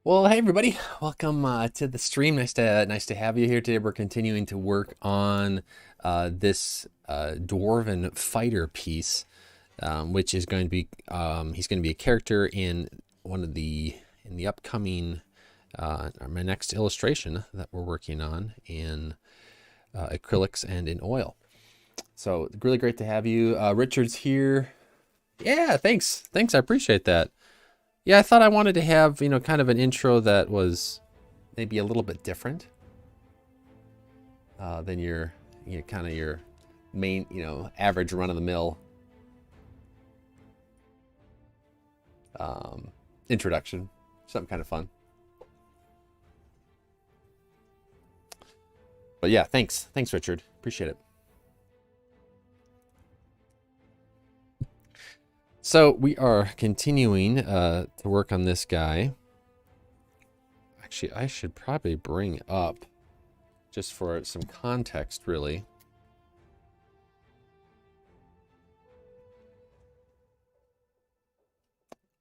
Well, hey everybody, welcome to the stream. Nice to have you here today. We're continuing to work on this dwarven fighter piece, which is going to be he's going to be a character in the upcoming my next illustration that we're working on in acrylics and in oil. So really great to have you. Richard's here. Yeah, thanks. I appreciate that. Yeah, I thought I wanted to have, kind of an intro that was maybe a little bit different than kind of your main, average run-of-the-mill introduction. Something kind of fun. But yeah, thanks, Richard. Appreciate it. So we are continuing to work on this guy. Actually, I should probably bring up, just for some context, really,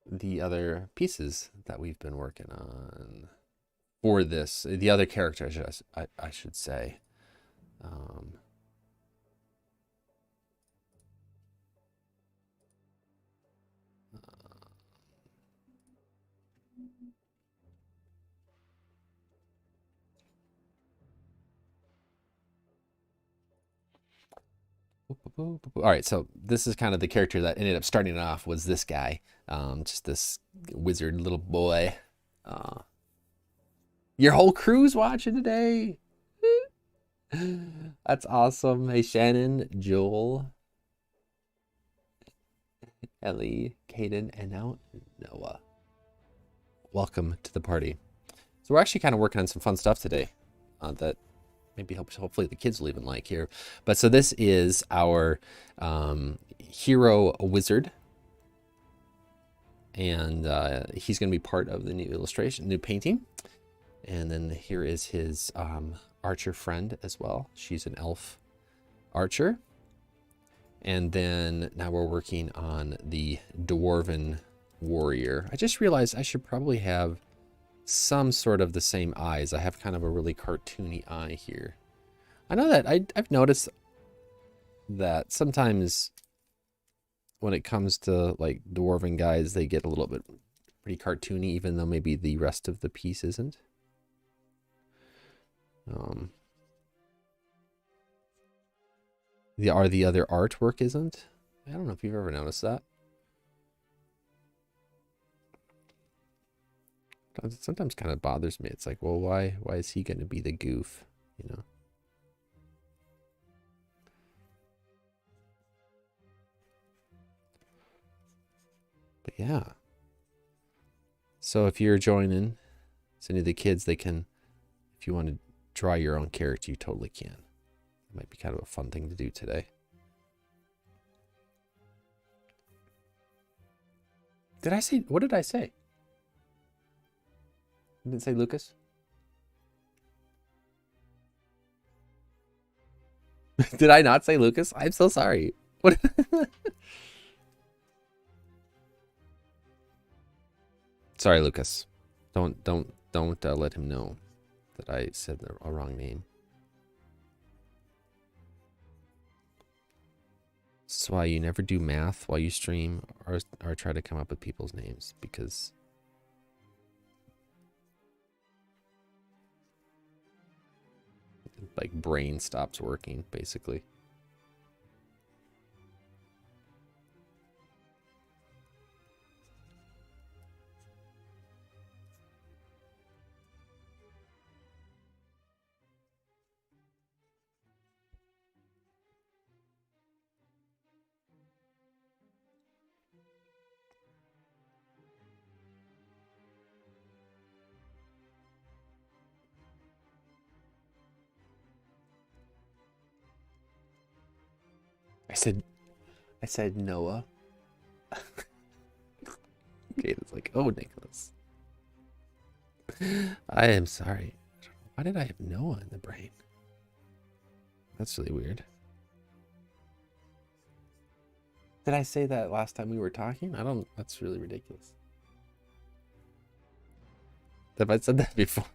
the other pieces that we've been working on for this. The other characters, I should say. All right, so this is kind of the character that ended up starting it off, was this guy, just this wizard little boy. Your whole crew's watching today. That's awesome. Hey, Shannon, Joel, Ellie, Caden, and now Noah. Welcome to the party. So we're actually kind of working on some fun stuff today that maybe hopefully the kids will even like here. But so this is our hero wizard, and he's going to be part of the new painting. And then here is his archer friend as well. She's an elf archer. And then now we're working on the Dwarven Warrior. I just realized I should probably have some sort of the same eyes. I have kind of a really cartoony eye here. I know that I've noticed that sometimes when it comes to like dwarven guys, they get a little bit pretty cartoony, even though maybe the rest of the piece isn't. The other artwork isn't. I don't know if you've ever noticed that. It sometimes kind of bothers me. It's like, well, why is he going to be the goof, you know? But yeah. So if you're joining, so any of the kids, they can, if you want to draw your own character, you totally can. It might be kind of a fun thing to do today. Did I say, what did I say? I didn't say Lucas? Did I not say Lucas? I'm so sorry. What? Sorry, Lucas. Don't let him know that I said a wrong name. That's why you never do math while you stream or try to come up with people's names, because like brain stops working basically. I said Noah. Okay, it's like, oh, Nicholas. I am sorry. Why did I have Noah in the brain? That's really weird. Did I say that last time we were talking? That's really ridiculous. Have I said that before?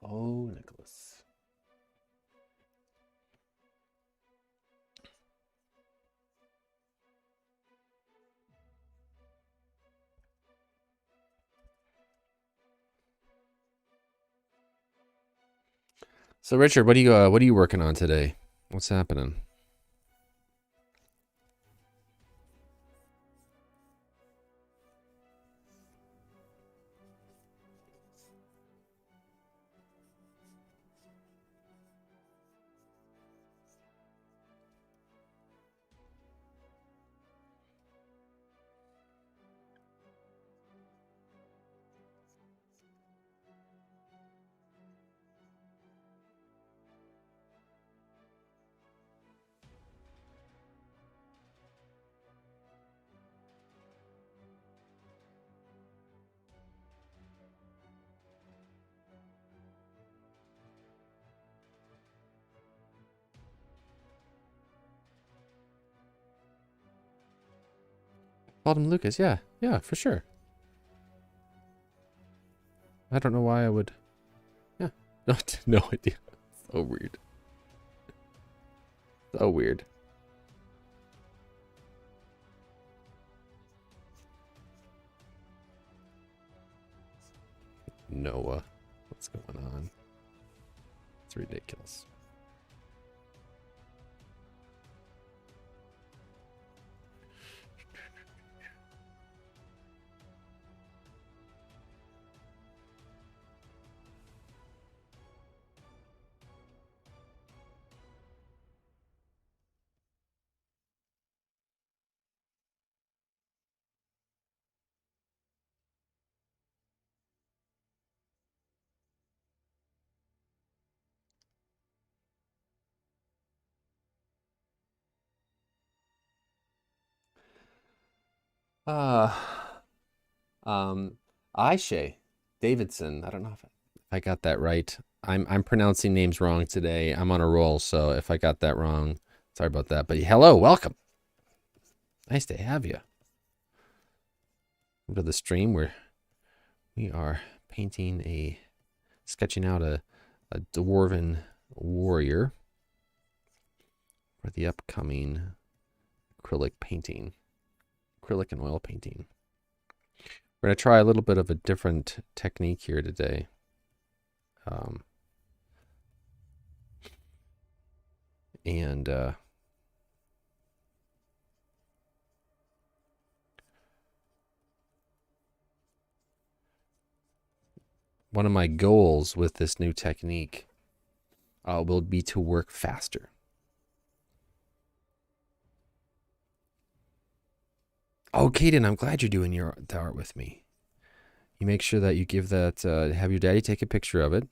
Oh, Nicholas. So Richard, what are you working on today? What's happening? Called him Lucas. Yeah, yeah, for sure. I don't know why I would. Yeah, no idea. So weird. So weird. Noah, what's going on? It's ridiculous. Uh, Aisha Davidson. I don't know if I got that right. I'm pronouncing names wrong today. I'm on a roll, so if I got that wrong, sorry about that. But hello, welcome. Nice to have you. Welcome to the stream where we are sketching out a Dwarven Warrior for the upcoming acrylic and oil painting. We're going to try a little bit of a different technique here today. One of my goals with this new technique will be to work faster. Oh, Kaden, I'm glad you're doing the art with me. You make sure that you give that, have your daddy take a picture of it,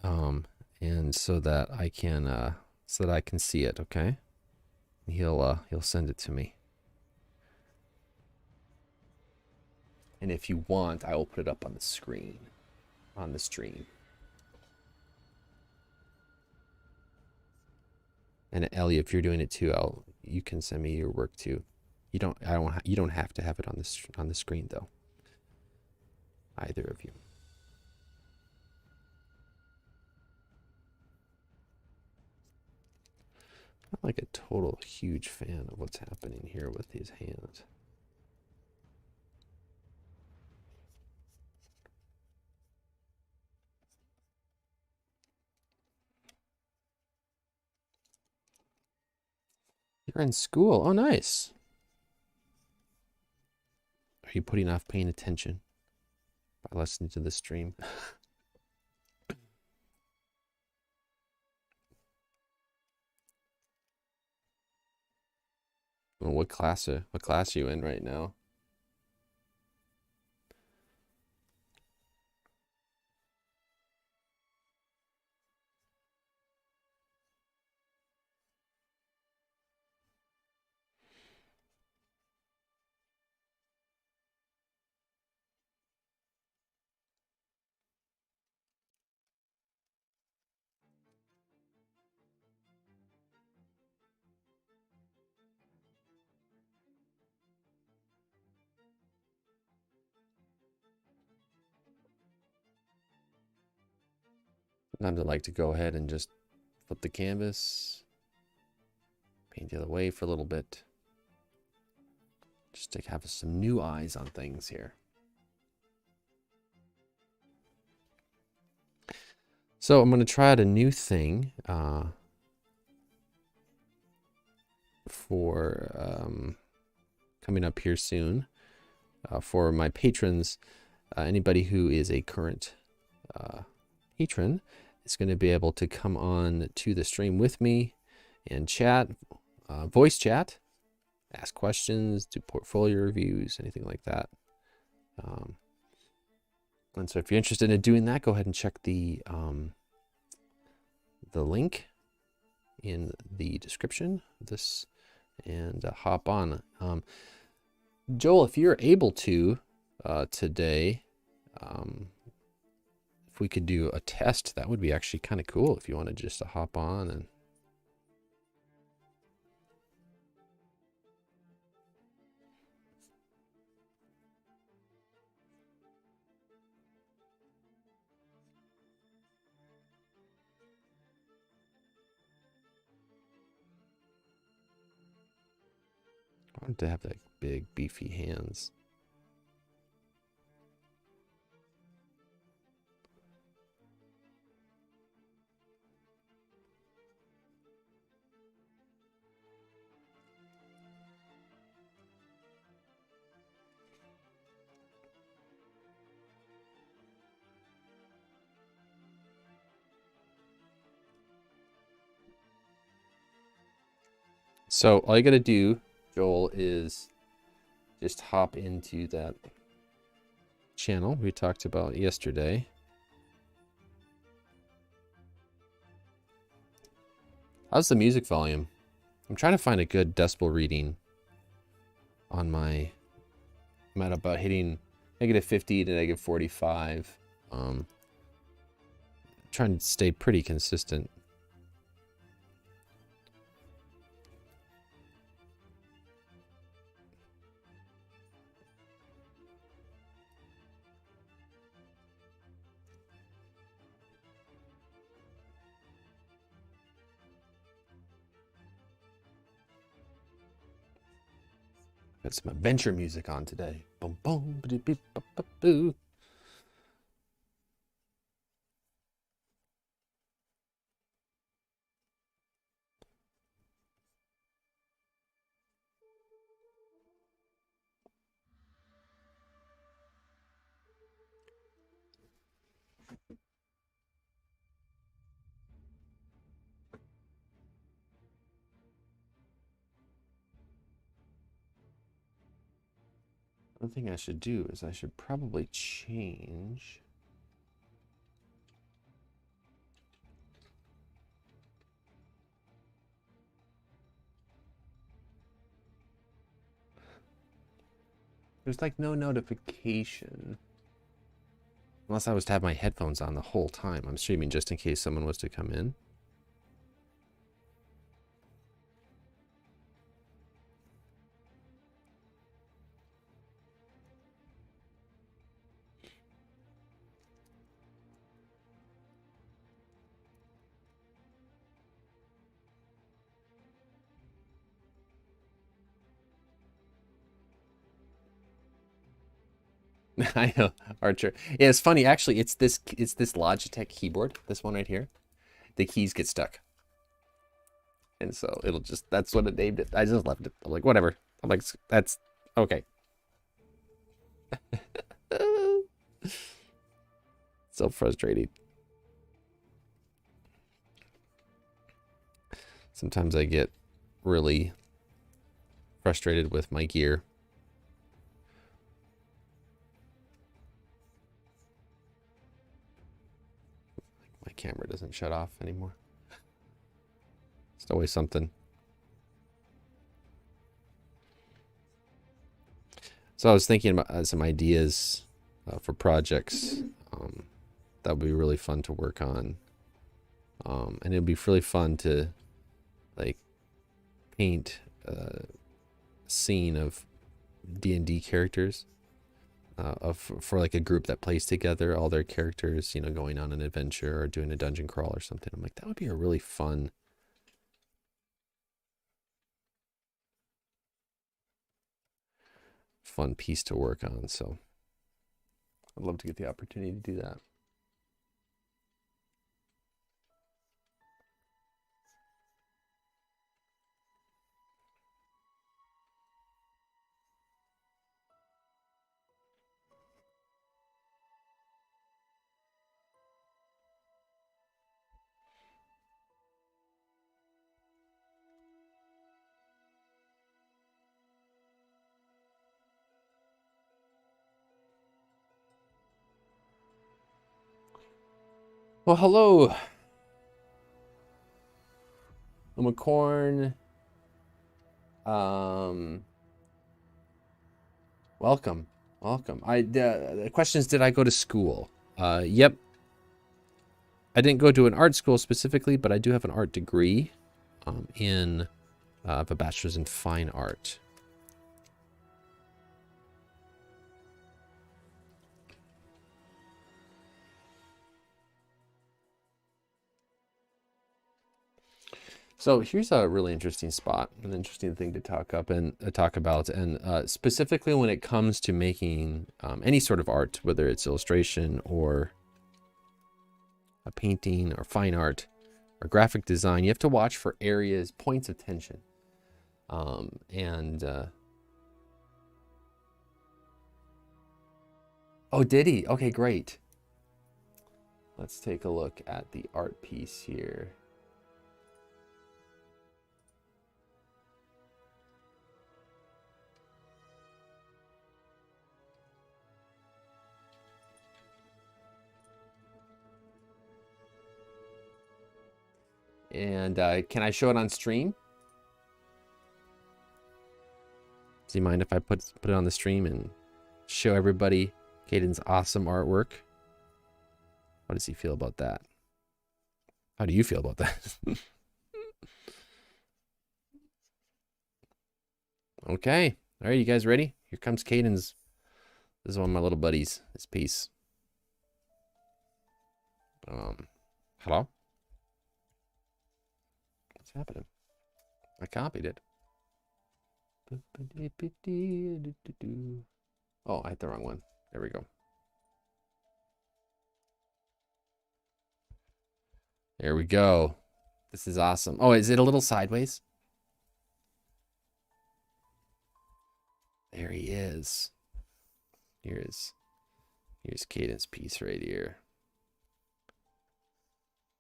and so that I can see it. Okay, he'll send it to me. And if you want, I will put it up on the screen, on the stream. And Ellie, if you're doing it too, you can send me your work too. You don't have to have it on the screen though. Either of you. I'm like a total huge fan of what's happening here with these hands. You're in school. Oh, nice. Are you putting off paying attention by listening to the stream? Well, what class are you in right now? Sometimes I like to go ahead and just flip the canvas, paint the other way for a little bit, just to have some new eyes on things here. So I'm going to try out a new thing for coming up here soon for my patrons. Anybody who is a current patron is going to be able to come on to the stream with me and chat, voice chat, ask questions, do portfolio reviews, anything like that. And so if you're interested in doing that, go ahead and check the link in the description of this and hop on. Joel, if you're able to today, if we could do a test, that would be actually kind of cool if you wanted just to hop on and I want to have like big beefy hands. So all you got to do, Joel, is just hop into that channel we talked about yesterday. How's the music volume? I'm trying to find a good decibel reading on my... I'm at about hitting -50 to -45. Trying to stay pretty consistent. Got some adventure music on today. Boom, boom, ba beep, ba ba boo. One thing I should do is I should probably change. There's like no notification. Unless I was to have my headphones on the whole time. I'm streaming just in case someone was to come in. I know, Archer. Yeah, it's funny. Actually, it's this Logitech keyboard. This one right here. The keys get stuck. And so it'll just, that's what it named it. I just left it. I'm like, whatever. I'm like, that's okay. So frustrating. Sometimes I get really frustrated with my gear. My camera doesn't shut off anymore. It's always something. So I was thinking about some ideas for projects that would be really fun to work on. And it'd be really fun to like paint a scene of D&D characters for like a group that plays together, all their characters, you know, going on an adventure or doing a dungeon crawl or something. I'm like, that would be a really fun piece to work on. So I'd love to get the opportunity to do that. Well, hello, Umacorn. Welcome. The question is, did I go to school? Yep. I didn't go to an art school specifically, but I do have an art degree in a bachelor's in fine art. So here's a really interesting spot, an interesting thing to talk about, and specifically when it comes to making any sort of art, whether it's illustration or a painting or fine art or graphic design, you have to watch for areas, points of tension, oh, did he? Okay, great. Let's take a look at the art piece here. And can I show it on stream? Does he mind if I put it on the stream and show everybody Caden's awesome artwork? How does he feel about that? How do you feel about that? Okay. All right, you guys ready? Here comes Caden's. This is one of my little buddies. This piece. Hello? What's happening? I copied it. Oh, I hit the wrong one. There we go. There we go. This is awesome. Oh, is it a little sideways? There he is. Here's Caden's piece right here.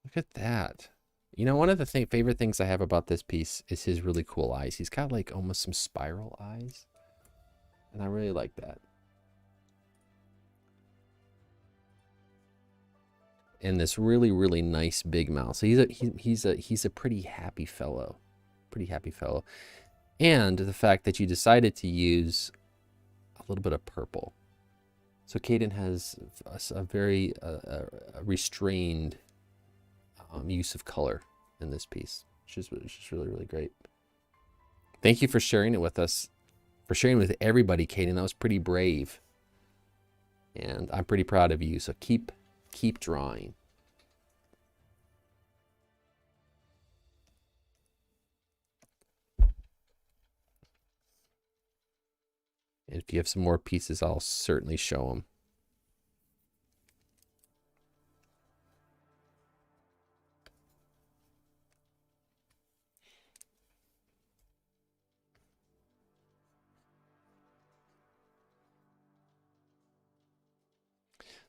Look at that. You know, one of the favorite things I have about this piece is his really cool eyes. He's got like almost some spiral eyes. And I really like that. And this really, really nice big mouth. So he's a pretty happy fellow. Pretty happy fellow. And the fact that you decided to use a little bit of purple. So Caden has a very restrained use of color in this piece, which is really, really great. Thank you for sharing it with us, for sharing with everybody, Caden. That was pretty brave. And I'm pretty proud of you. So keep drawing. And if you have some more pieces, I'll certainly show them.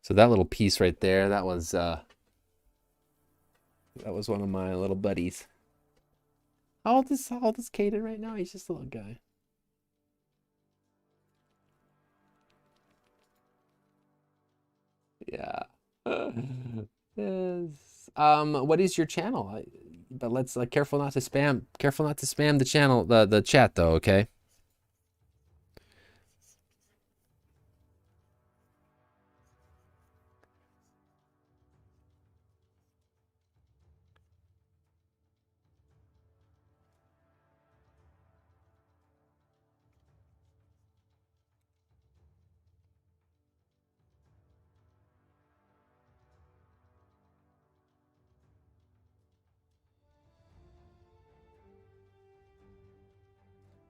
So that little piece right there, that was one of my little buddies. How old is Caden right now? He's just a little guy. Yeah. Yes. What is your channel? But let's careful not to spam the channel, the chat though, okay?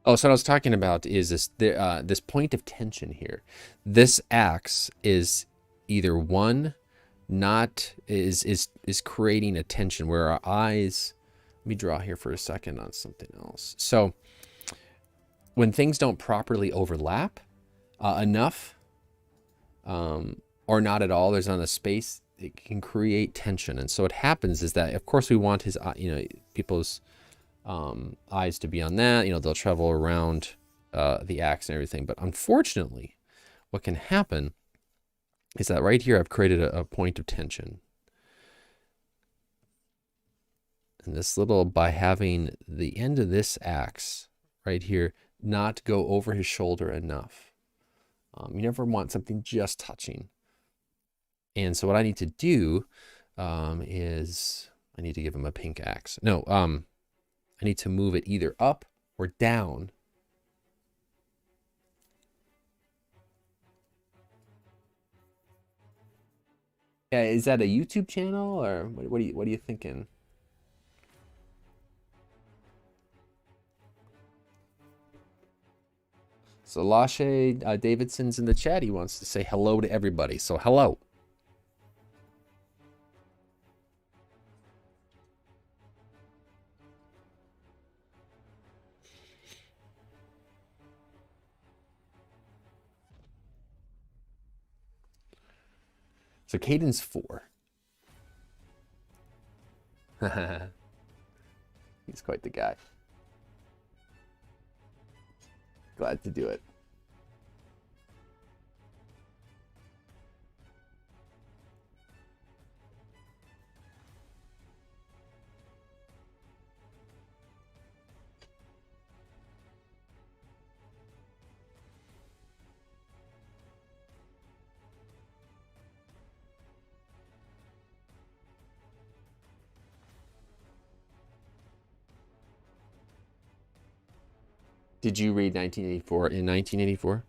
Oh, so what I was talking about is this point of tension here. This axe is either one, not is creating a tension where our eyes. Let me draw here for a second on something else. So when things don't properly overlap enough, or not at all, there's not a space, it can create tension. And so what happens is that, of course, we want his, people's eyes to be on that. They'll travel around the axe and everything. But unfortunately, what can happen is that right here, I've created a point of tension. And this little, by having the end of this axe right here not go over his shoulder enough. You never want something just touching. And so what I need to do is I need to give him a pink axe. No, I need to move it either up or down. Yeah, is that a YouTube channel or what are you thinking? So Lashe Davidson's in the chat. He wants to say hello to everybody. So hello. So Caden's 4. He's quite the guy. Glad to do it. Did you read 1984 in 1984?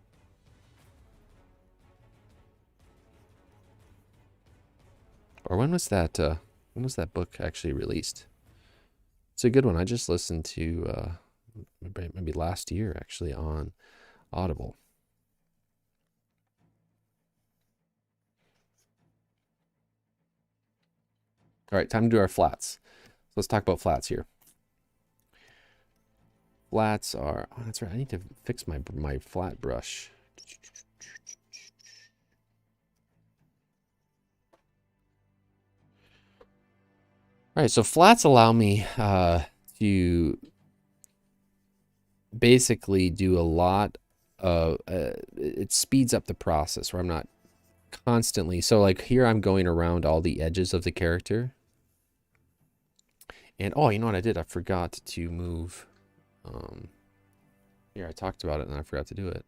Or when was that book actually released? It's a good one. I just listened to maybe last year actually on Audible. All right, time to do our flats. So let's talk about flats here. Flats are, oh, that's right. I need to fix my flat brush. All right, so flats allow me to basically do a lot of, it speeds up the process where I'm not constantly, so like here I'm going around all the edges of the character. And oh, you know what I did? I forgot to move. Here, I talked about it and I forgot to do it.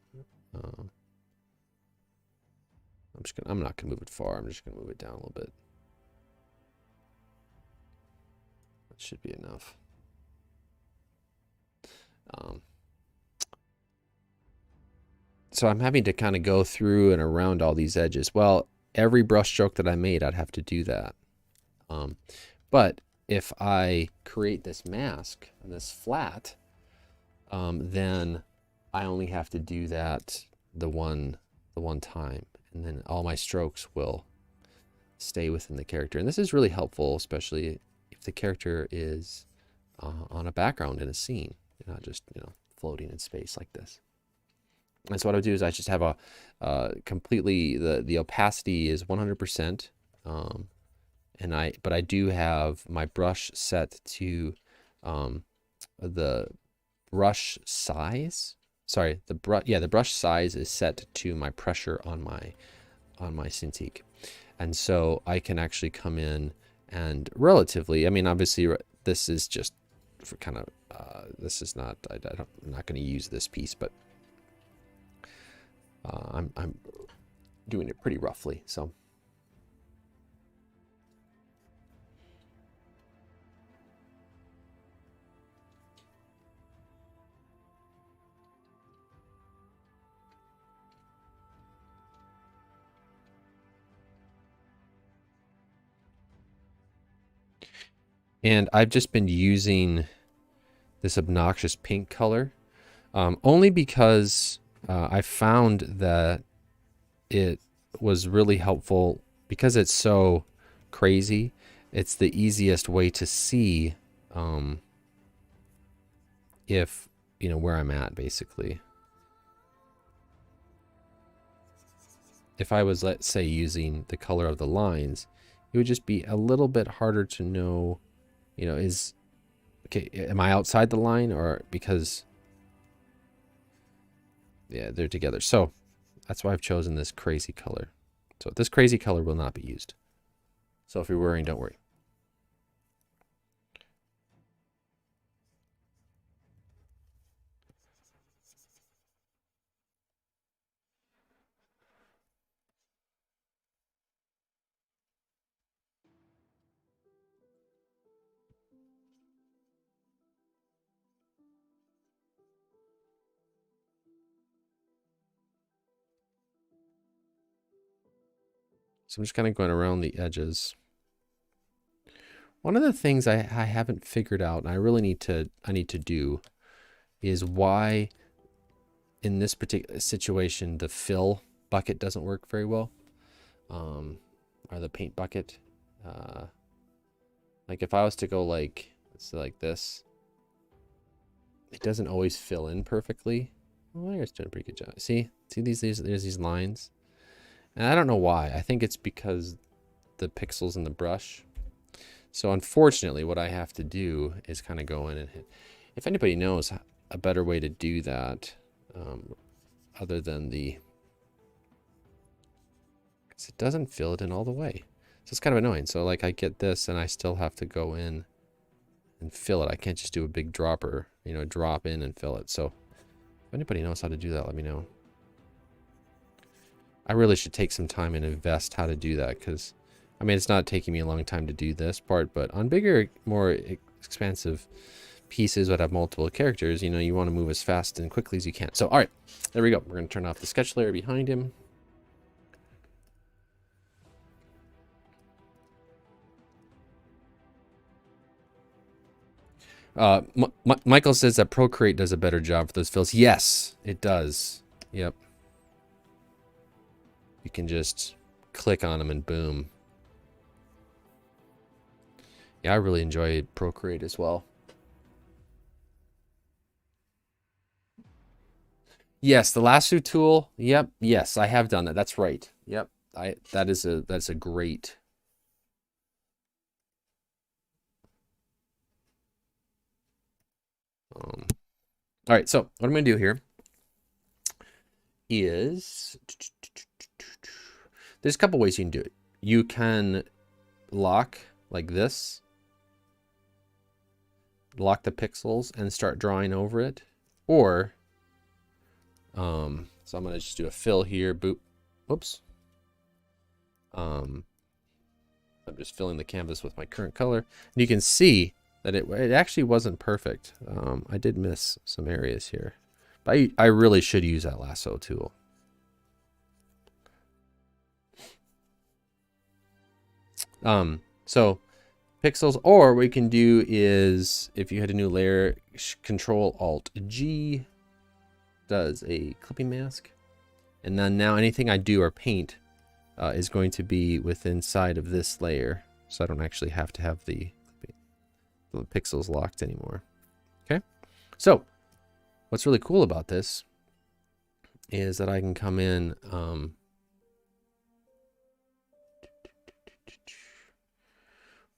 I'm not gonna move it far. I'm just gonna move it down a little bit. That should be enough. So I'm having to kind of go through and around all these edges. Well, every brush stroke that I made, I'd have to do that. But if I create this mask and this flat, then I only have to do that the one time, and then all my strokes will stay within the character. And this is really helpful, especially if the character is on a background in a scene, not just floating in space like this. And so what I'll do is I just have a completely, the opacity is 100%. But I do have my brush set to the brush size. Sorry, the brush size is set to my pressure on my Cintiq. And so I can actually come in and relatively, I mean, obviously this is just for kind of, this is not, I'm not going to use this piece, but I'm doing it pretty roughly. So. And I've just been using this obnoxious pink color, only because I found that it was really helpful because it's so crazy. It's the easiest way to see if, you know, where I'm at, basically. If I was, let's say, using the color of the lines, it would just be a little bit harder to know, you know, okay, am I outside the line, or because, yeah, they're together. So that's why I've chosen this crazy color. So this crazy color will not be used. So if you're worrying, don't worry. So I'm just kind of going around the edges. One of the things I haven't figured out, and I really need to do, is why in this particular situation the fill bucket doesn't work very well, or the paint bucket. Like if I was to go like, let's say like this, it doesn't always fill in perfectly. Well, it's doing a pretty good job. See there's these lines, and I don't know why. I think it's because the pixels in the brush. So unfortunately, what I have to do is kind of go in and hit. If anybody knows a better way to do that, other than because it doesn't fill it in all the way. So it's kind of annoying. So like I get this and I still have to go in and fill it. I can't just do a big dropper, you know, drop in and fill it. So if anybody knows how to do that, let me know. I really should take some time and invest how to do that, because I mean, it's not taking me a long time to do this part, but on bigger, more expansive pieces that have multiple characters, you know, you want to move as fast and quickly as you can. So, all right, there we go. We're going to turn off the sketch layer behind him. Michael says that Procreate does a better job for those fills. Yes, it does. Yep. You can just click on them and boom. Yeah, I really enjoy Procreate as well. Yes, the Lasso Tool. Yep. Yes, I have done that. That's right. Yep. That's a great. All right, so what I'm going to do here is there's a couple ways you can do it. You can lock like this, lock the pixels and start drawing over it, or so I'm going to just do a fill here. Boop. Whoops. I'm just filling the canvas with my current color, and you can see that it actually wasn't perfect. I did miss some areas here, but I really should use that lasso tool. So pixels, or what you can do is, if you had a new layer, Control Alt G does a clipping mask, and then now anything I do or paint is going to be within inside of this layer, so I don't actually have to have the pixels locked anymore. Okay, so what's really cool about this is that I can come in.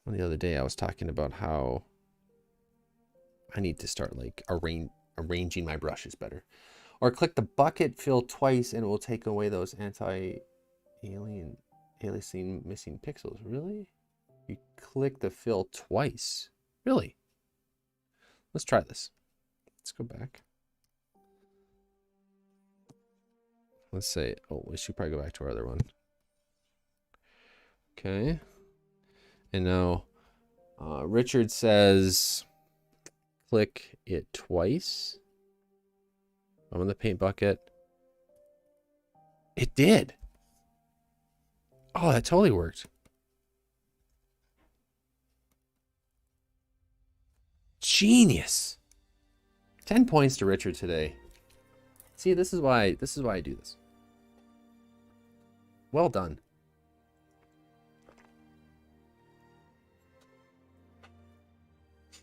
The other day I was talking about how I need to start like arranging my brushes better. Or click the bucket fill twice and it will take away those anti-aliasing missing pixels. Really? You click the fill twice. Really? Let's try this. Let's go back. Let's say, oh, we should probably go back to our other one. Okay. And now Richard says, click it twice. I'm on the paint bucket. It did. Oh, that totally worked. Genius. 10 points to Richard today. See, this is why I do this. Well done.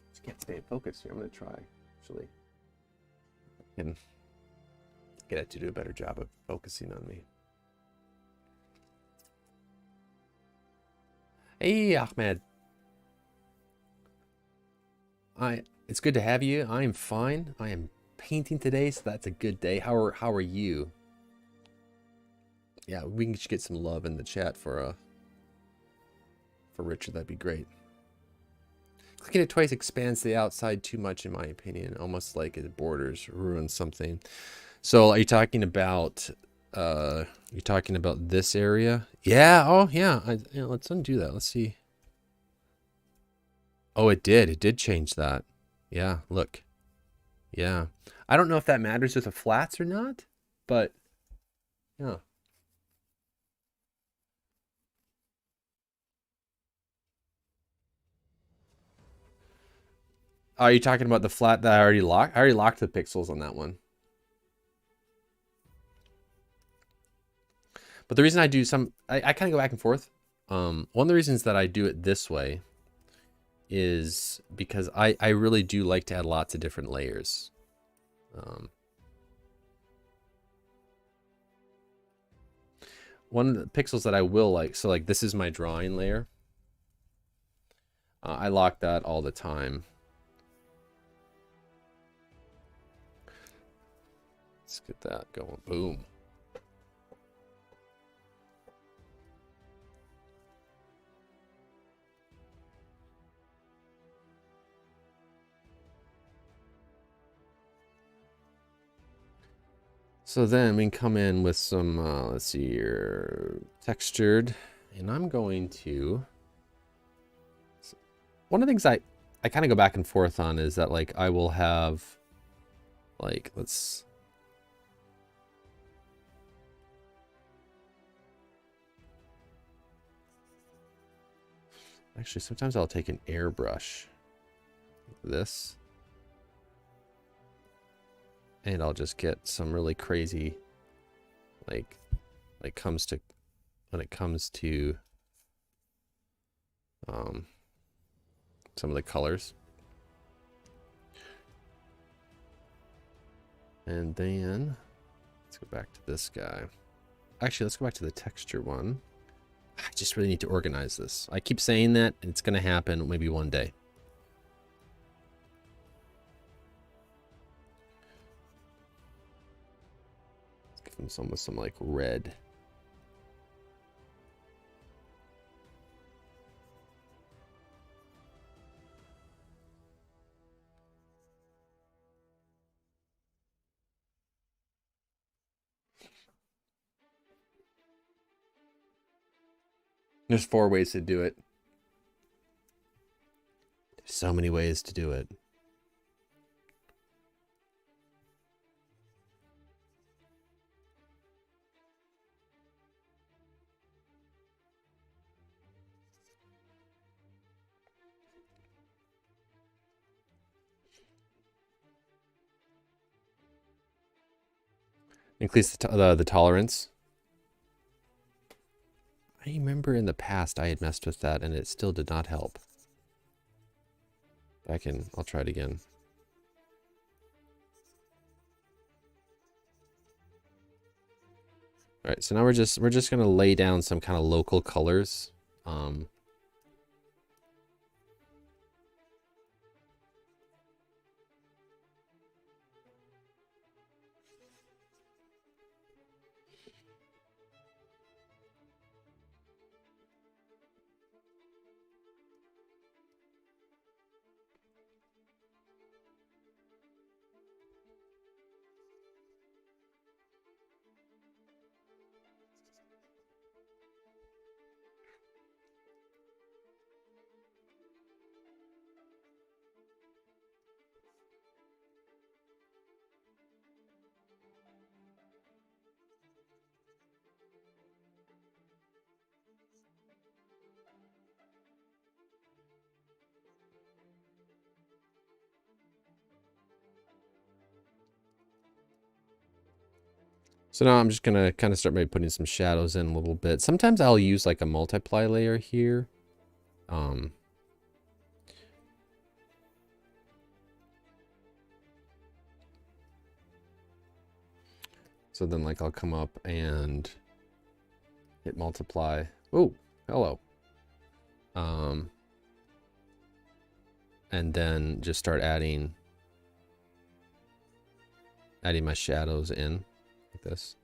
Just can't stay in focus here. I'm gonna try, actually. And get it to do a better job of focusing on me. Hey, Ahmed. It's good to have you. I am fine. I am painting today, so that's a good day. How are you? Yeah, we can just get some love in the chat for Richard. That'd be great. Clicking it twice expands the outside too much, in my opinion. Almost like it borders, ruins something. So, are you talking about this area? Yeah. Oh, yeah. Let's undo that. Let's see. Oh, it did. It did change that. Yeah. Look. Yeah. I don't know if that matters with the flats or not, but yeah. Are you talking about the flat that I already locked? I already locked the pixels on that one. But the reason I do I kind of go back and forth. One of the reasons that I do it this way is because I really do like to add lots of different layers. One of the pixels that I will like, so like this is my drawing layer. I lock that all the time. Let's get that going. Boom. So then we can come in with some, let's see here, textured. And I'm going to, one of the things I kind of go back and forth on is that like I will have, like, actually sometimes I'll take an airbrush, like this. And I'll just get some really crazy, when it comes to some of the colors. And then let's go back to this guy. Actually, let's go back to the texture one. I just really need to organize this. I keep saying that, and it's going to happen maybe one day. Some with some like red. There's 4 ways to do it. There's so many ways to do it. Increase the tolerance. I remember in the past I had messed with that and it still did not help. I'll try it again. All right, so now we're just gonna lay down some kind of local colors. So now I'm just gonna kind of start maybe putting some shadows in a little bit. Sometimes I'll use like a multiply layer here. So then like I'll come up and hit multiply. Oh, hello. And then just start adding my shadows in like this.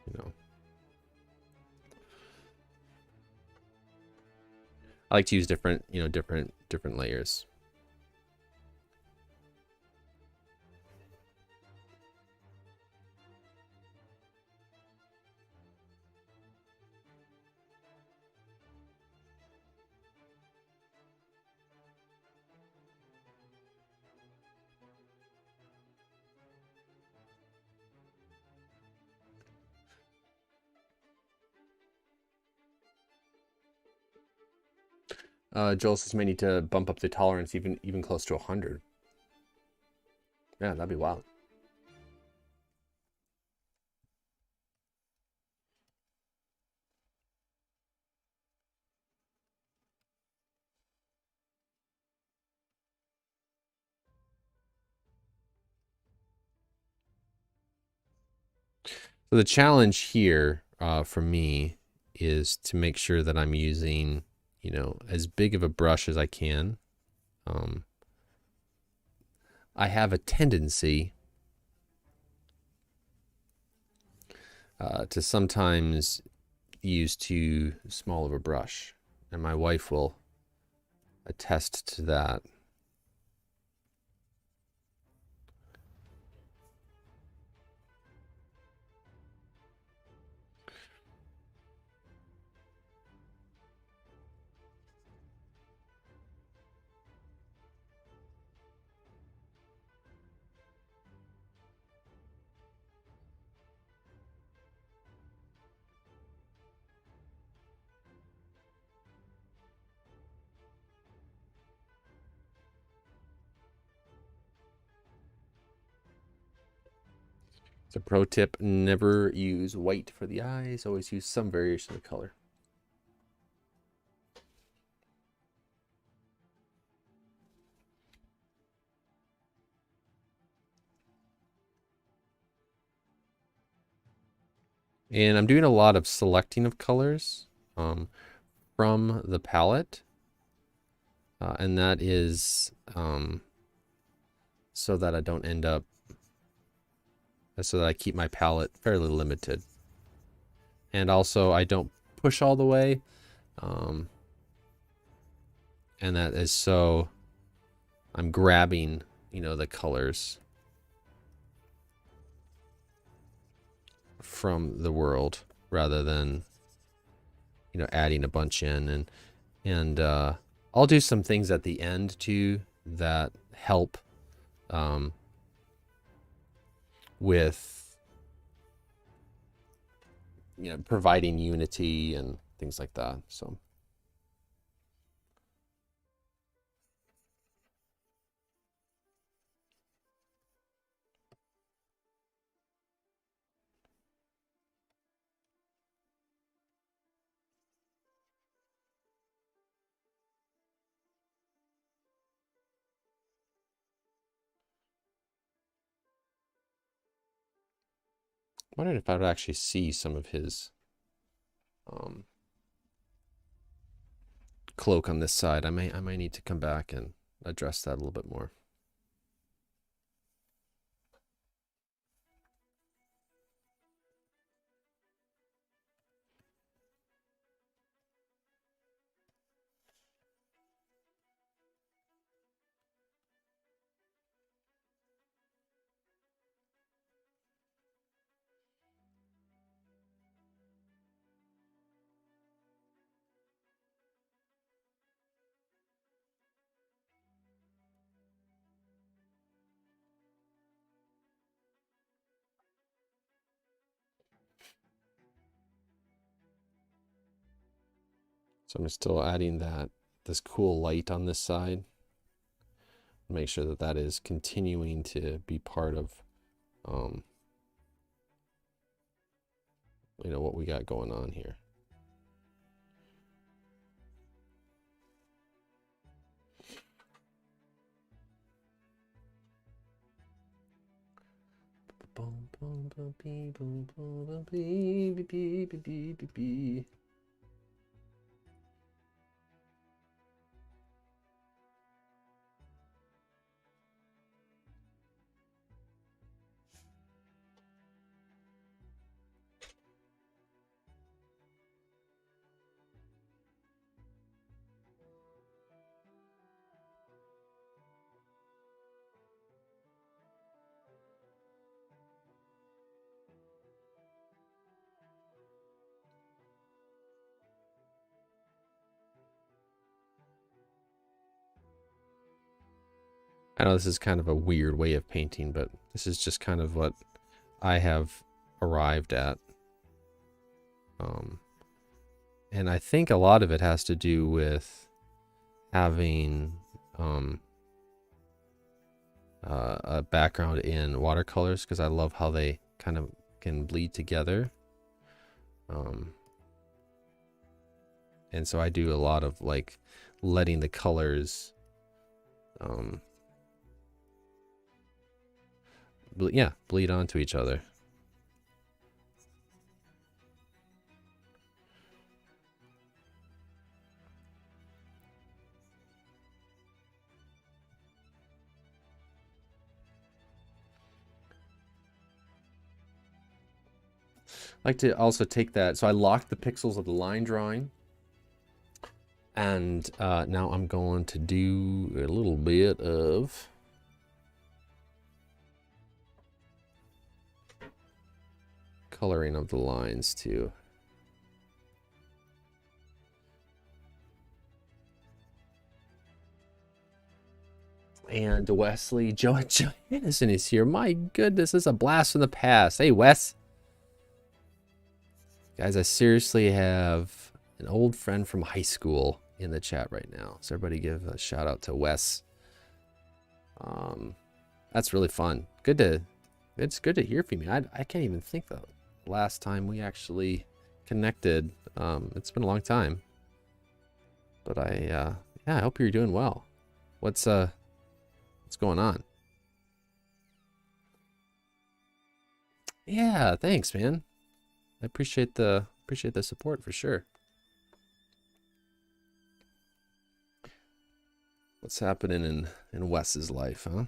You know, I like to use different, different layers. Joel says may need to bump up the tolerance even close to 100. Yeah, that'd be wild. So the challenge here for me is to make sure that I'm using, as big of a brush as I can. I have a tendency to sometimes use too small of a brush, and my wife will attest to that. So pro tip, never use white for the eyes, always use some variation of color. And I'm doing a lot of selecting of colors from the palette. And that is so that I don't end up, so that I keep my palette fairly limited. And also I don't push all the way. And that is so I'm grabbing, the colors from the world rather than, adding a bunch in. And I'll do some things at the end too that help with, providing unity and things like that. So. wondered if I would actually see some of his cloak on this side. I might need to come back and address that a little bit more. So I'm still adding this cool light on this side. Make sure that that is continuing to be part of, you know, what we got going on here. I know this is kind of a weird way of painting, but this is just kind of what I have arrived at. And I think a lot of it has to do with having a background in watercolors, because I love how they kind of can bleed together. And so I do a lot of like letting the colors bleed onto each other. I like to also take that, so I locked the pixels of the line drawing, and now I'm going to do a little bit of coloring of the lines too. And Wesley Johannesson is here. My goodness, this is a blast from the past. Hey, Wes. Guys, I seriously have an old friend from high school in the chat right now. So everybody give a shout out to Wes. That's really fun. It's good to hear from you. I can't even think the last time we actually connected. It's been a long time. But yeah, I hope you're doing well. What's going on? Yeah, thanks, man. I appreciate the support for sure. What's happening in Wes's life, huh?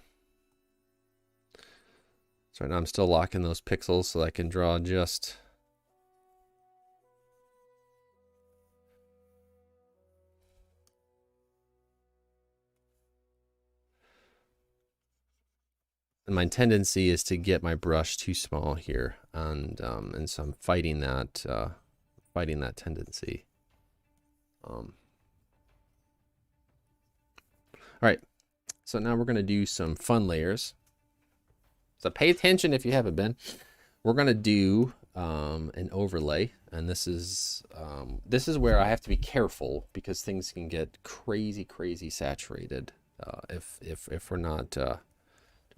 So right now I'm still locking those pixels so I can draw just and my tendency is to get my brush too small here, and so I'm fighting that tendency. All right, so now we're gonna do some fun layers. So pay attention if you haven't been. We're gonna do an overlay, and this is where I have to be careful because things can get crazy saturated if we're not.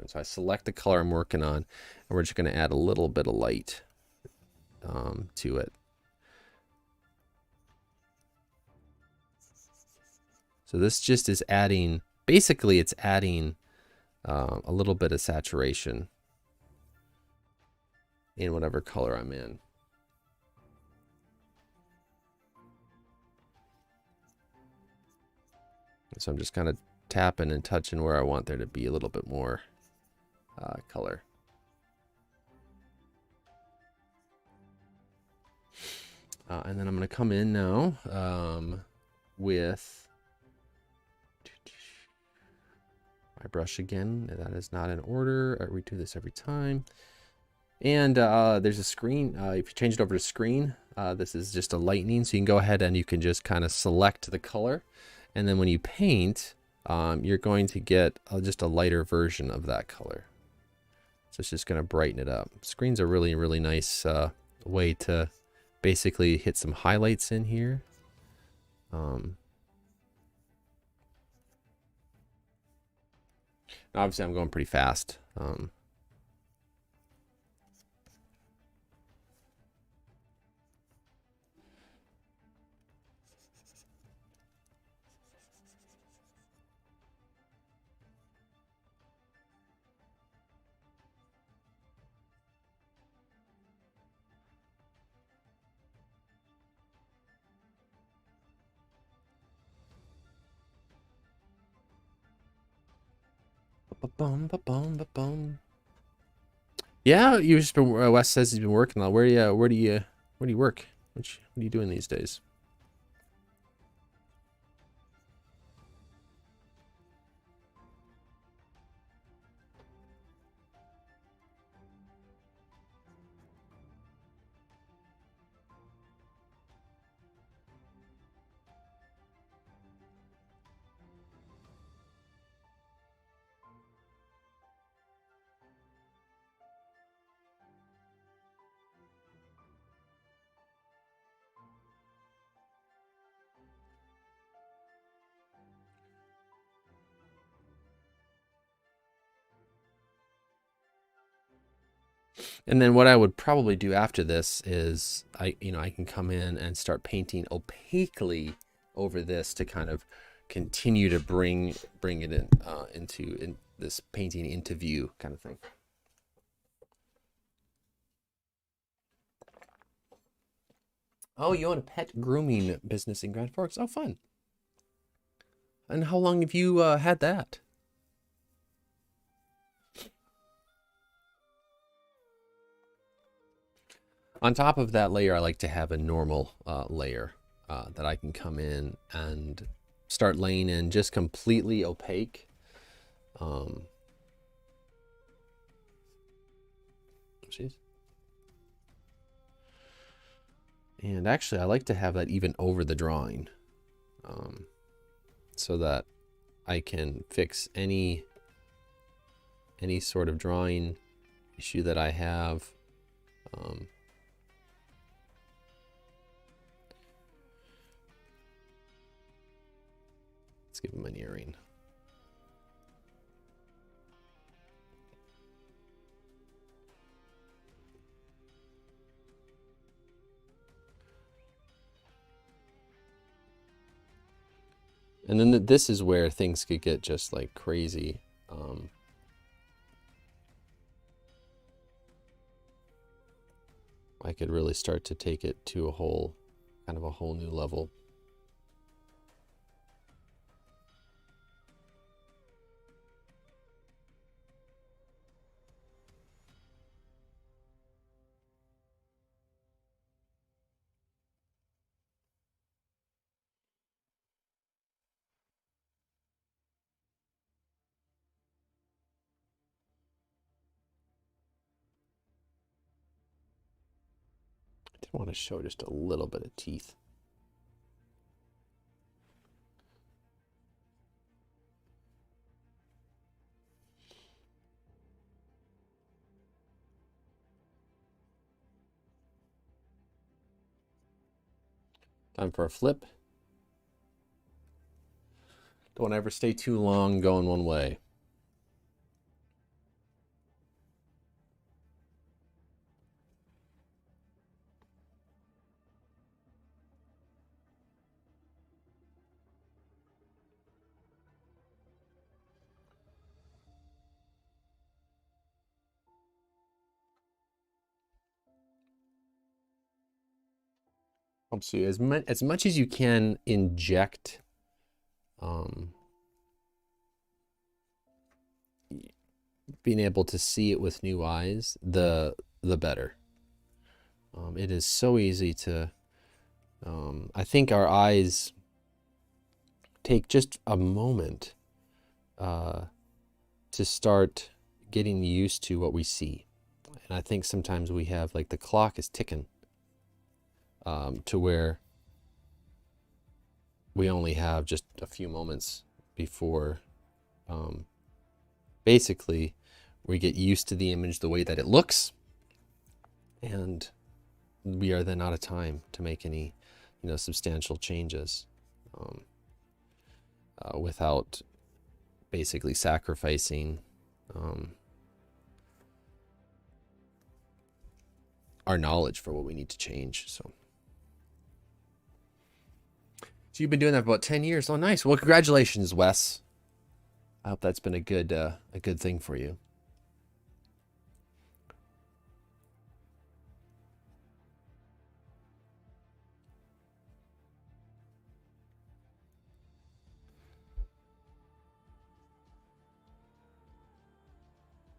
So I select the color I'm working on, and we're just going to add a little bit of light to it. So this just is adding, basically it's adding a little bit of saturation. in whatever color I'm in. So I'm just kind of tapping and touching where I want there to be a little bit more color. And then I'm going to come in now with my brush again. That is not in order. We do this every time. And there's a screen. If you change it over to screen, this is just a lightning. So you can go ahead and you can just kind of select the color. And then when you paint, you're going to get just a lighter version of that color. So it's just going to brighten it up. Screen's a really, really nice way to basically hit some highlights in here. Obviously, I'm going pretty fast. Yeah, you've just been. Wes says he's been working on. Where do you work? What are you doing these days? And then what I would probably do after this is I can come in and start painting opaquely over this to kind of continue to bring it in into this painting into view kind of thing. Oh, you own a pet grooming business in Grand Forks? Oh, fun. And how long have you had that? On top of that layer, I like to have a normal layer that I can come in and start laying in just completely opaque. And actually, I like to have that even over the drawing so that I can fix any sort of drawing issue that I have. Let's give him an earring. And then this is where things could get just like crazy. I could really start to take it to a whole new level. I want to show just a little bit of teeth. Time for a flip. Don't ever stay too long going one way. Helps you as much as you can inject being able to see it with new eyes, the better. It is so easy to I think our eyes take just a moment to start getting used to what we see. And I think sometimes we have, like, the clock is ticking to where we only have just a few moments before basically we get used to the image the way that it looks, and we are then out of time to make any, you know, substantial changes without basically sacrificing our knowledge for what we need to change. So you've been doing that for about 10 years. Oh, nice. Well, congratulations, Wes. I hope that's been a good thing for you.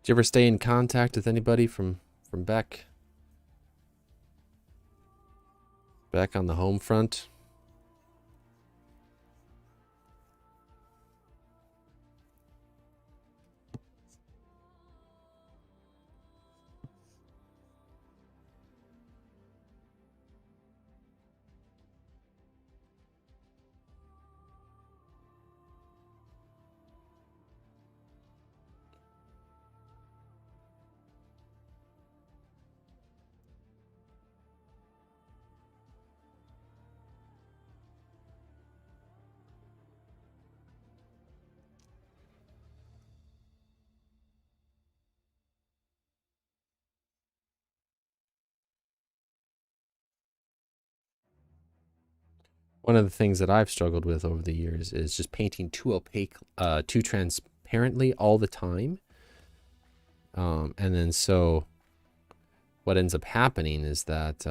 Did you ever stay in contact with anybody from back on the home front? One of the things that I've struggled with over the years is just painting too opaque, too transparently all the time. And then so what ends up happening is that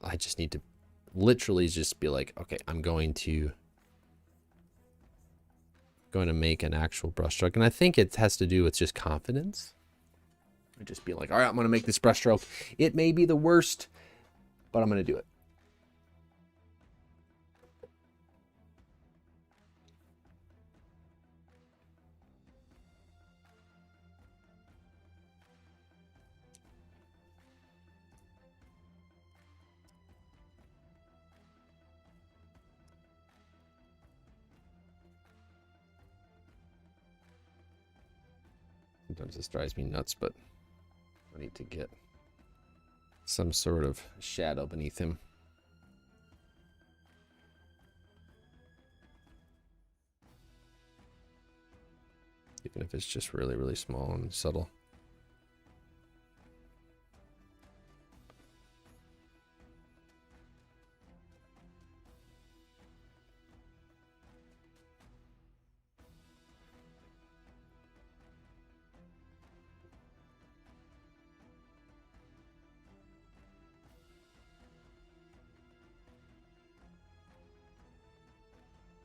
I just need to literally just be like, okay, I'm going to make an actual brushstroke. And I think it has to do with just confidence. I just be like, all right, I'm going to make this brushstroke. It may be the worst, but I'm going to do it. Sometimes this drives me nuts, but I need to get some sort of shadow beneath him. Even if it's just really, really small and subtle.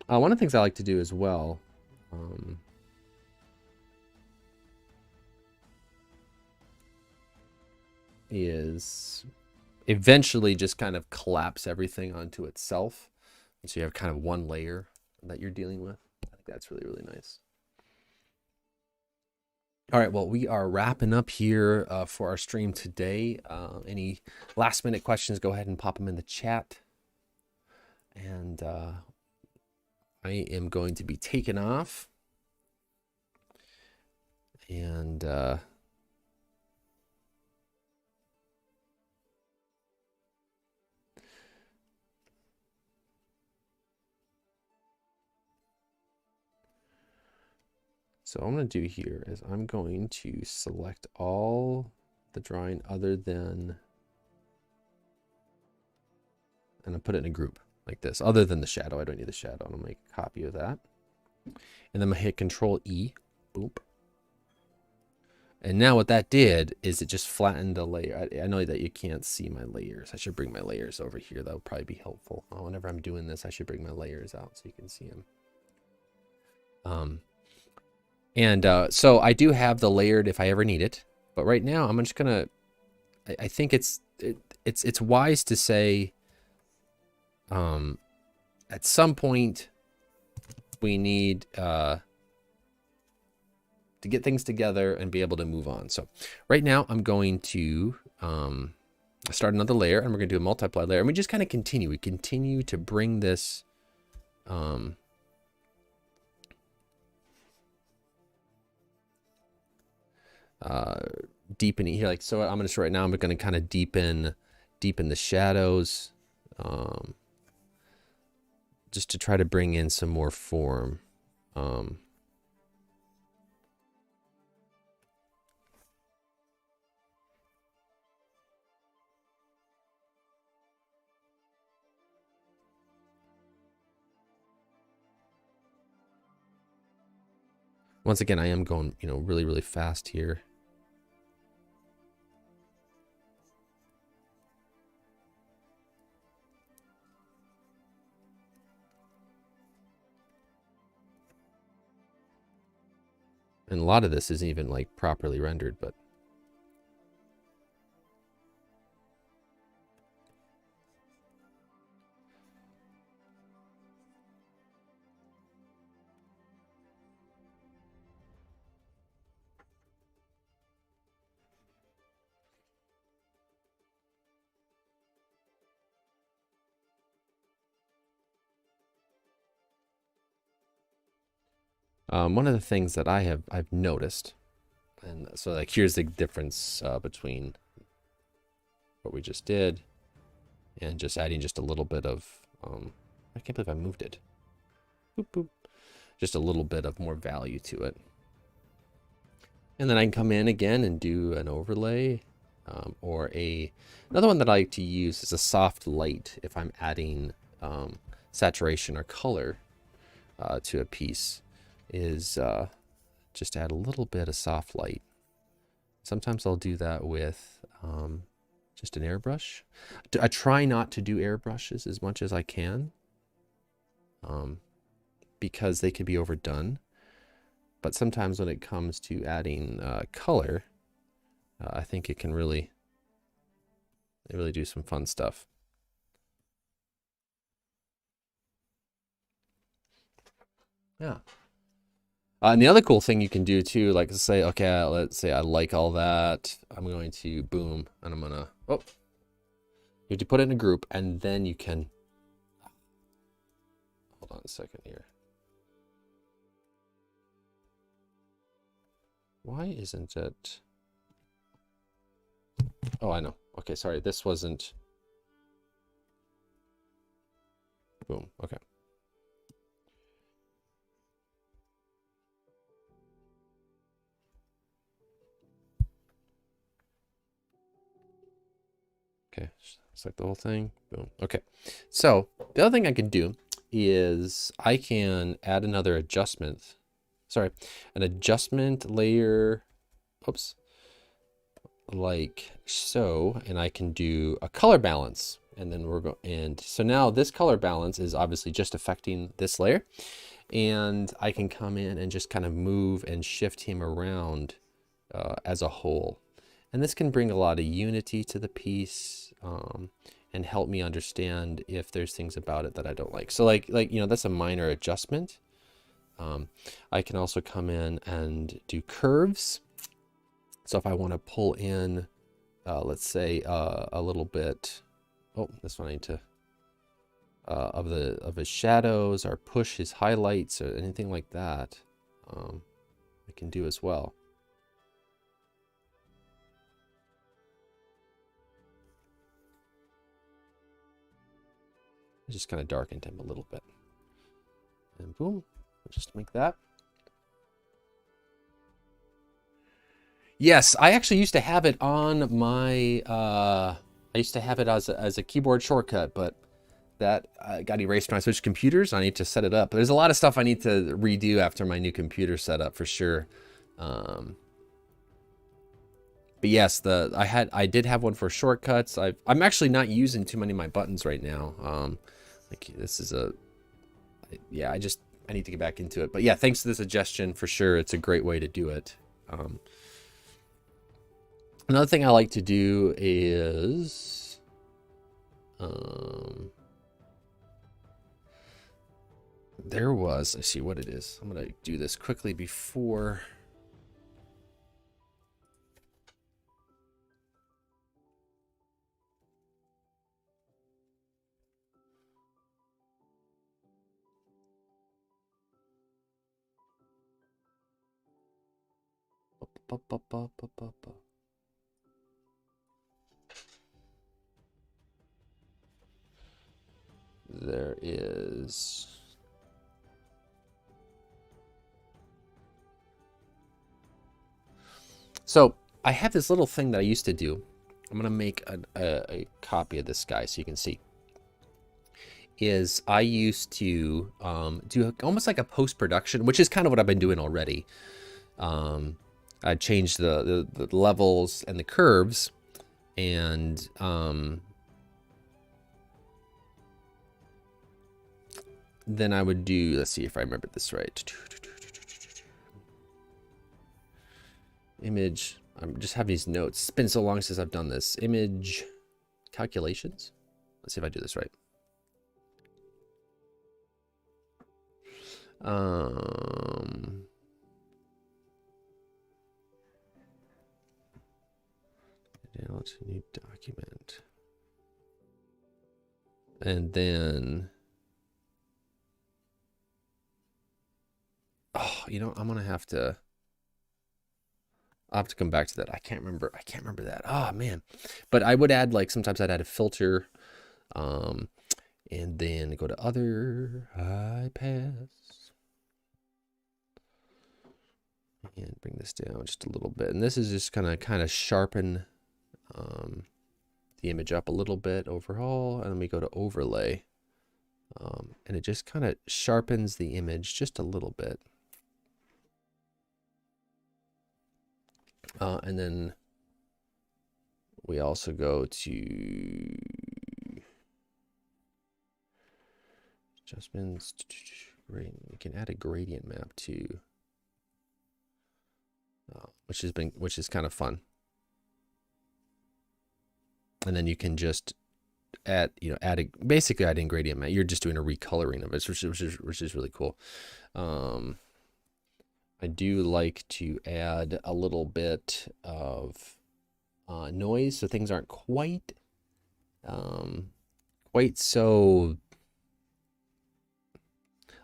One of the things I like to do as well is eventually just kind of collapse everything onto itself. And so you have kind of one layer that you're dealing with. I think that's really, really nice. All right, well, we are wrapping up here for our stream today. Any last minute questions, go ahead and pop them in the chat. And I am going to be taken off. And so what I'm going to do here is I'm going to select all the drawing other than, and I'll put it in a group like this, other than the shadow. I don't need the shadow. I'm going to make a copy of that. And then I'm going to hit Control E. Boop. And now what that did is it just flattened the layer. I know that you can't see my layers. I should bring my layers over here. That would probably be helpful. Whenever I'm doing this, I should bring my layers out so you can see them. So I do have the layered if I ever need it. But right now I'm just gonna, I think it's wise to say, at some point we need to get things together and be able to move on. So right now I'm going to start another layer, and we're going to do a multiply layer, and we just kind of continue. We continue to bring this deepening here. Like, so I'm going to right now, I'm going to kind of deepen the shadows, just to try to bring in some more form. Once again, I am going, really, really fast here. And a lot of this isn't even like properly rendered, but one of the things that I've noticed, and so like here's the difference between what we just did and just adding just a little bit of I can't believe I moved it. Boop, boop. Just a little bit of more value to it. And then I can come in again and do an overlay, or another one that I like to use is a soft light if I'm adding saturation or color to a piece, is just add a little bit of soft light. Sometimes I'll do that with just an airbrush. I try not to do airbrushes as much as I can, because they can be overdone. But sometimes when it comes to adding color, I think it can really do some fun stuff. Yeah. And the other cool thing you can do too, like say, okay, let's say I like all that. I'm going to boom, and I'm gonna, you have to put it in a group, and then you can, hold on a second here. Why isn't it? Oh, I know. Okay, sorry. This wasn't. Boom. Okay. Okay, select the whole thing. Boom. Okay. So the other thing I can do is I can add another adjustment. Sorry, an adjustment layer. Oops. Like so, and I can do a color balance, and then we're going, and so now this color balance is obviously just affecting this layer, and I can come in and just kind of move and shift him around as a whole, and this can bring a lot of unity to the piece, and help me understand if there's things about it that I don't like. So like that's a minor adjustment. I can also come in and do curves. So if I want to pull in, let's say a little bit, this one I need to, of his shadows, or push his highlights, or anything like that, I can do as well. I just kind of darkened him a little bit, and boom, just make that. Yes, I actually used to have it on my, I used to have it as a keyboard shortcut, but that got erased when I switched computers. I need to set it up. There's a lot of stuff I need to redo after my new computer setup for sure. But yes, I did have one for shortcuts. I'm actually not using too many of my buttons right now. Like this is yeah, I need to get back into it. But yeah, thanks to the suggestion for sure. It's a great way to do it. Another thing I like to do is let's see what it is. I'm gonna do this quickly before. There is. So I have this little thing that I used to do. I'm gonna make a copy of this guy so you can see. Is I used to do almost like a post-production, which is kind of what I've been doing already. I changed the levels and the curves, and then I would do, let's see if I remember this right. Image, I'm just having these notes. It's been so long since I've done this. Image calculations. Let's see if I do this right. Download to new document. And then, oh, you know, I'm gonna have to. I'll have to come back to that. I can't remember that. Oh man. But I would add, like, sometimes I'd add a filter. And then go to other, high pass. And bring this down just a little bit. And this is just gonna kind of sharpen the image up a little bit overall. And then we go to overlay. And it just kind of sharpens the image just a little bit. And then we also go to adjustments. We can add a gradient map too, which is kind of fun. And then you can just basically adding gradient map. You're just doing a recoloring of it, which is really cool. I do like to add a little bit of noise, so things aren't quite so.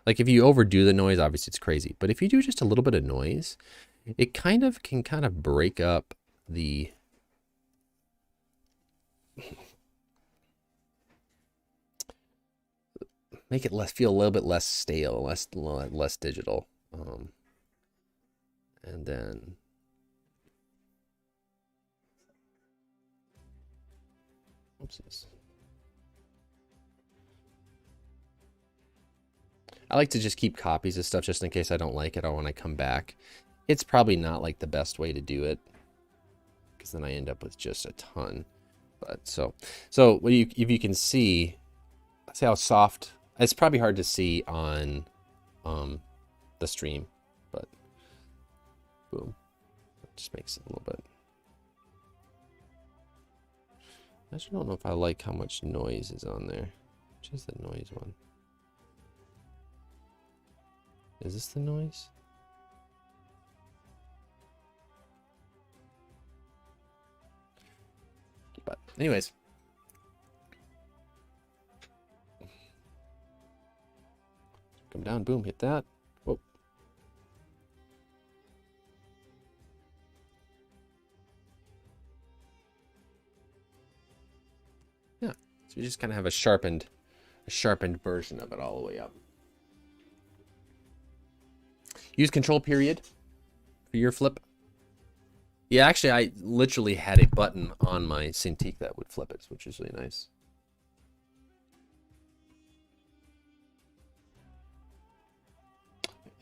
Like if you overdo the noise, obviously it's crazy. But if you do just a little bit of noise, it can break up the. Make it feel a little bit less stale, less digital. And then oopsies. I like to just keep copies of stuff just in case I don't like it or when I come back. It's probably not like the best way to do it, because then I end up with just a ton. But so if you can see how soft. It's probably hard to see on the stream, but boom, it just makes it a little bit. I actually don't know if I like how much noise is on there. Which is the noise one? Is this the noise? But anyways. Come down, boom, hit that. Whoa. Yeah, so you just kind of have a sharpened version of it all the way up. Use control period for your flip. Yeah, actually, I literally had a button on my Cintiq that would flip it, which is really nice.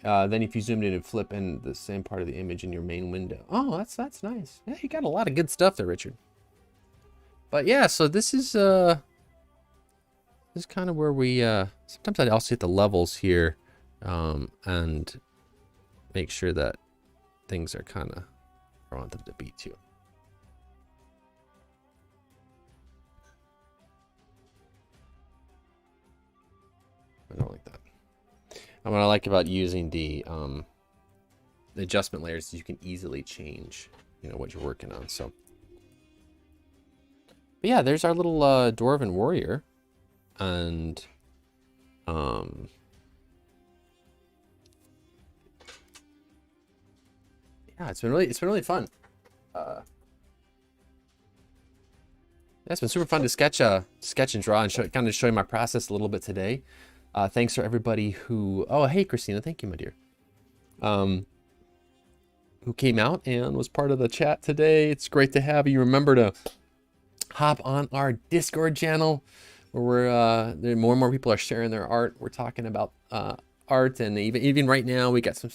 Then if you zoomed in and flip in the same part of the image in your main window. Oh, that's nice. Yeah, you got a lot of good stuff there, Richard. But yeah, so this is kind of where we sometimes I also hit the levels here and make sure that things are kind of where I want them to be too. I don't like that. And what I like about using the adjustment layers is you can easily change, you know, what you're working on. So, but yeah, there's our little Dwarven Warrior, and yeah, it's been really fun. Yeah, it's been super fun to sketch and draw and kind of show you my process a little bit today. Thanks for everybody who, oh, hey, Christina, thank you, my dear. Who came out and was part of the chat today. It's great to have you. Remember to hop on our Discord channel where we're, more and more people are sharing their art. We're talking about art, and even right now we got some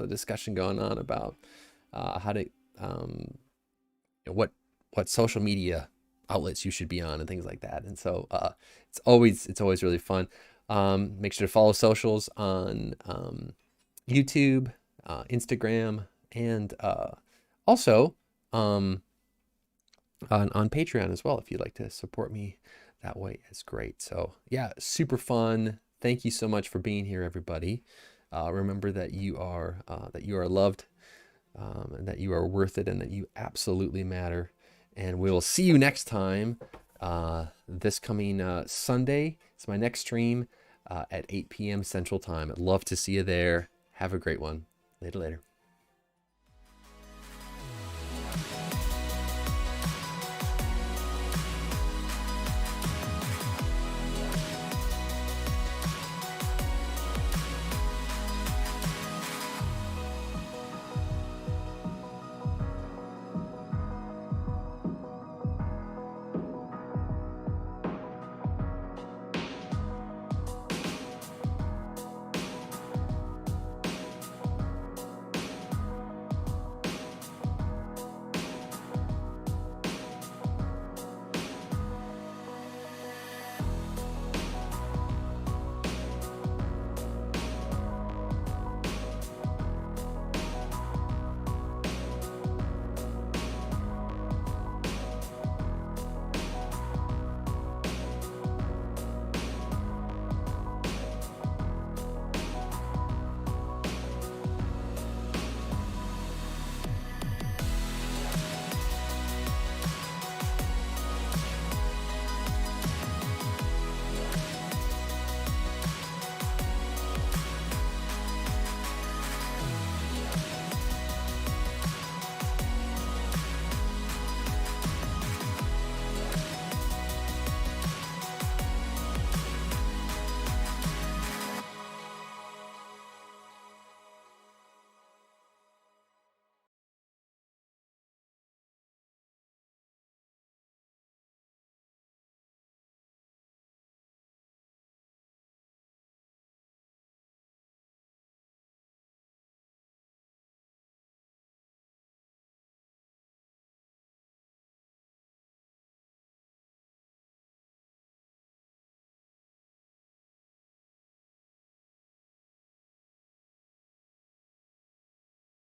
discussion going on about how to what social media outlets you should be on and things like that. And so it's always really fun. Make sure to follow socials on YouTube, Instagram, and also on Patreon as well. If you'd like to support me that way, it's great. So yeah, super fun. Thank you so much for being here, everybody. Remember that you are loved, and that you are worth it, and that you absolutely matter. And we will see you next time. This coming Sunday, it's my next stream at 8 p.m. Central Time. I'd love to see you there. Have a great one. Later.